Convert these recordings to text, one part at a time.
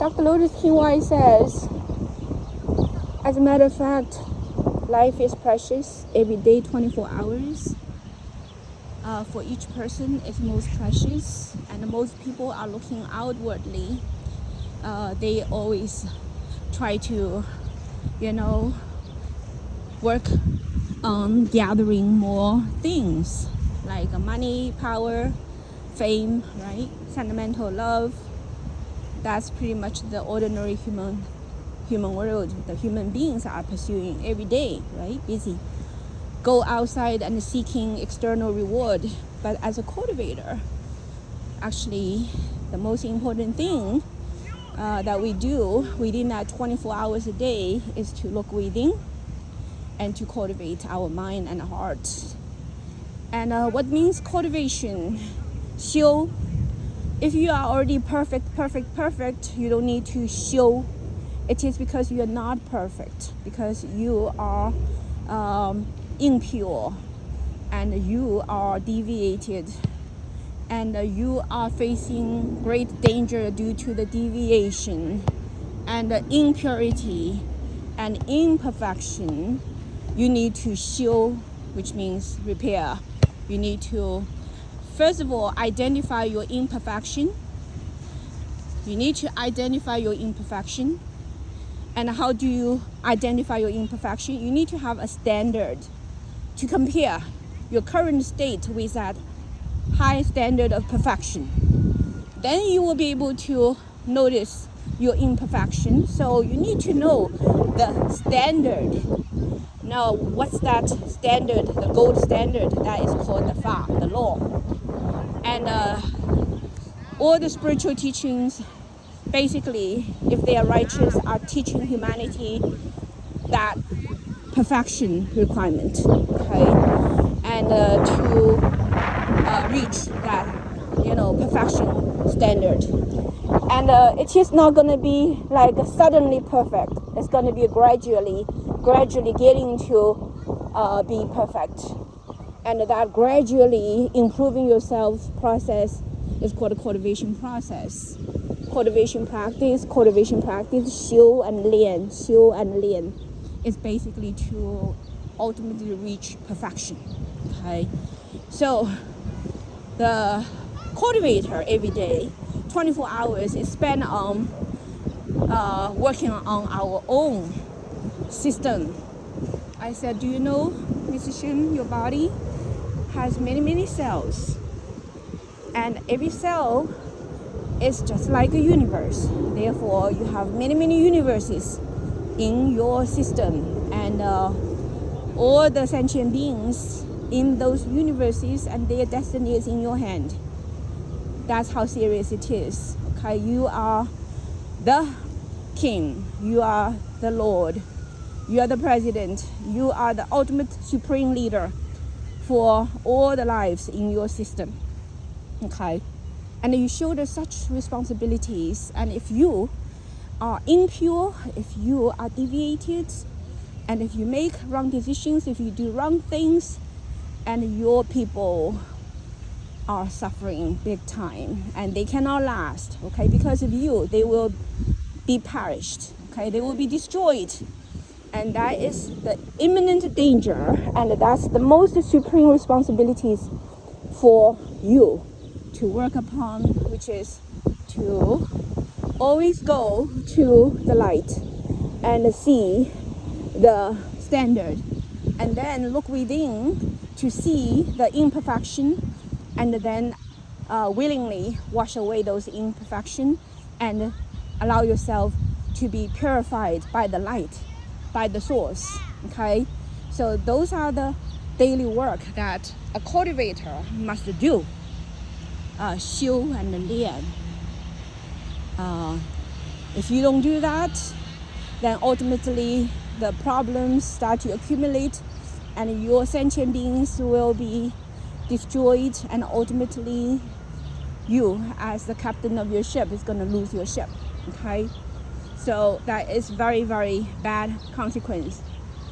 Dr. Lotus King White says, as a matter of fact, life is precious. Every day, 24 hours. For each person, it's most precious. And most people are looking outwardly. They always try to, work on gathering more things like money, power, fame, right? Sentimental love. That's pretty much the ordinary human world the human beings are pursuing every day, right? Busy. Go outside and seeking external reward. But as a cultivator, actually, the most important thing that we do within that 24 hours a day is to look within and to cultivate our mind and heart. And what means cultivation? Show. If you are already perfect, you don't need to show. It is because you are not perfect, because you are impure, and you are deviated, and you are facing great danger due to the deviation and the impurity and imperfection. You need to show, which means repair. You need to, first of all, identify your imperfection. You need to identify your imperfection. And how do you identify your imperfection? You need to have a standard to compare your current state with that high standard of perfection. Then you will be able to notice your imperfection. So you need to know the standard. Now, what's that standard? The gold standard, that is called the Fa, the law. And all the spiritual teachings, basically, if they are righteous, are teaching humanity that perfection requirement, okay? And to reach that, perfection standard. And it is not going to be like suddenly perfect. It's going to be gradually getting to be perfect. And that gradually improving yourself process is called a cultivation process. Cultivation practice, show and learn. It's basically to ultimately reach perfection. Okay, so the cultivator every day, 24 hours is spent on working on our own system. I said, do you know, Mr. Shim, your body has many cells, and every cell is just like a universe. Therefore, you have many universes in your system, and all the sentient beings in those universes and their destiny is in your hand. That's how serious it is. Okay, you are the king, you are the lord, you are the president, you are the ultimate supreme leader for all the lives in your system. Okay, and you shoulder such responsibilities. And if you are impure, if you are deviated, and if you make wrong decisions, if you do wrong things, and your people are suffering big time, and they cannot last, okay, because of you, they will be perished, okay, they will be destroyed. And that is the imminent danger, and that's the most supreme responsibilities for you to work upon, which is to always go to the light and see the standard, and then look within to see the imperfection, and then willingly wash away those imperfections and allow yourself to be purified by the light, by the source. Okay, so those are the daily work that a cultivator must do. Show and learn. If you don't do that, then ultimately the problems start to accumulate, and your sentient beings will be destroyed, and ultimately you, as the captain of your ship, is going to lose your ship. Okay, so that is very bad consequence.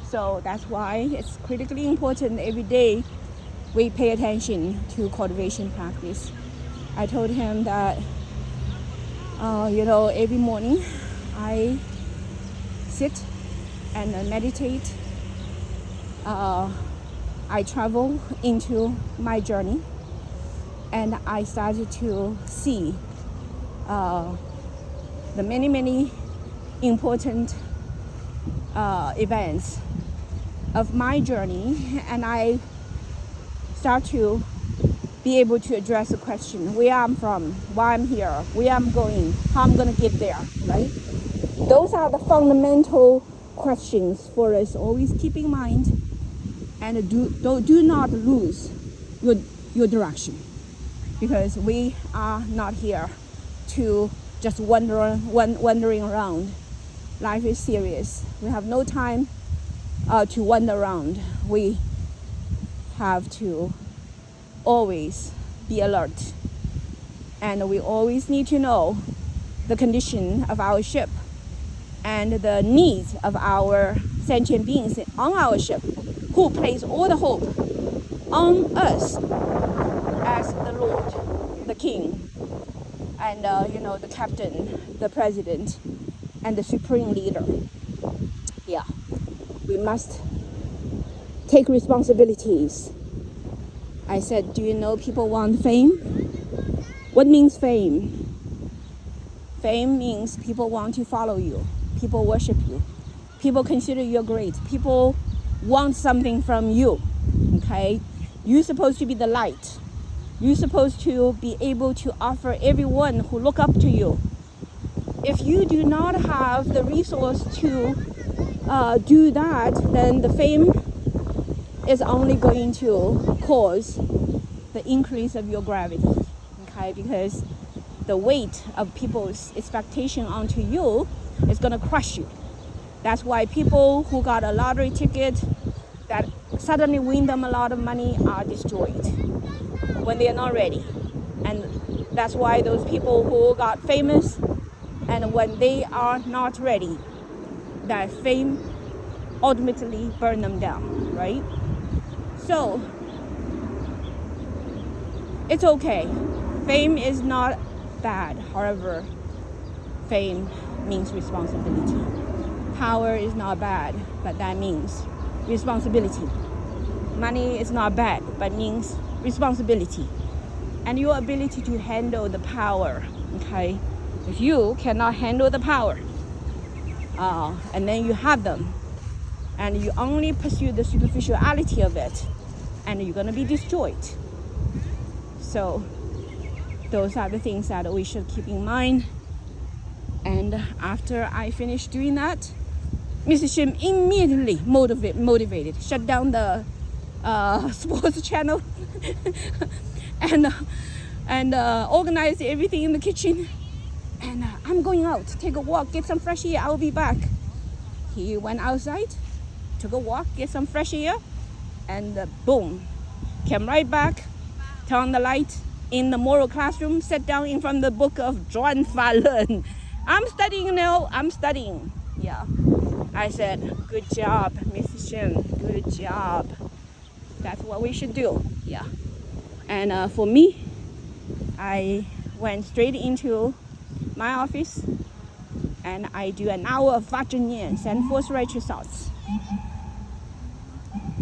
So that's why it's critically important every day we pay attention to cultivation practice. I told him that Every morning I sit and meditate. I travel into my journey, and I started to see the many important events of my journey, and I start to be able to address the question: where I'm from, why I'm here, where I'm going, how I'm going to get there, right? Those are the fundamental questions for us. Always keep in mind, and do not lose your direction, because we are not here to just wandering around. Life is serious. We have no time to wander around. We have to always be alert, and we always need to know the condition of our ship and the needs of our sentient beings on our ship, who place all the hope on us as the Lord, the King, and the captain, the president, and the supreme leader. Yeah, we must take responsibilities. I said, do you know people want fame? What means fame? Fame means people want to follow you. People worship you. People consider you great. People want something from you, okay? You're supposed to be the light. You're supposed to be able to offer everyone who look up to you. If you do not have the resource to do that, then the fame is only going to cause the increase of your gravity, okay? Because the weight of people's expectation onto you is going to crush you. That's why people who got a lottery ticket that suddenly win them a lot of money are destroyed when they are not ready. And that's why those people who got famous, and when they are not ready, that fame ultimately burn them down, right? So it's okay. Fame is not bad. However, fame means responsibility. Power is not bad, but that means responsibility. Money is not bad, but means responsibility. And your ability to handle the power, okay? If you cannot handle the power, and then you have them, and you only pursue the superficiality of it, and you're gonna be destroyed. So those are the things that we should keep in mind. And after I finished doing that, Mr. Shim immediately motivated, shut down the sports channel and organized everything in the kitchen. And I'm going out, take a walk, get some fresh air, I'll be back. He went outside, took a walk, get some fresh air, and boom, came right back, turned the light in the moral classroom, sat down in front of the book of Zhuan Falun. I'm studying now, I'm studying. Yeah. I said, good job, Mrs. Shen, good job. That's what we should do. Yeah. And for me, I went straight into my office, and I do an hour of Vajra Nian, send forth righteous thoughts.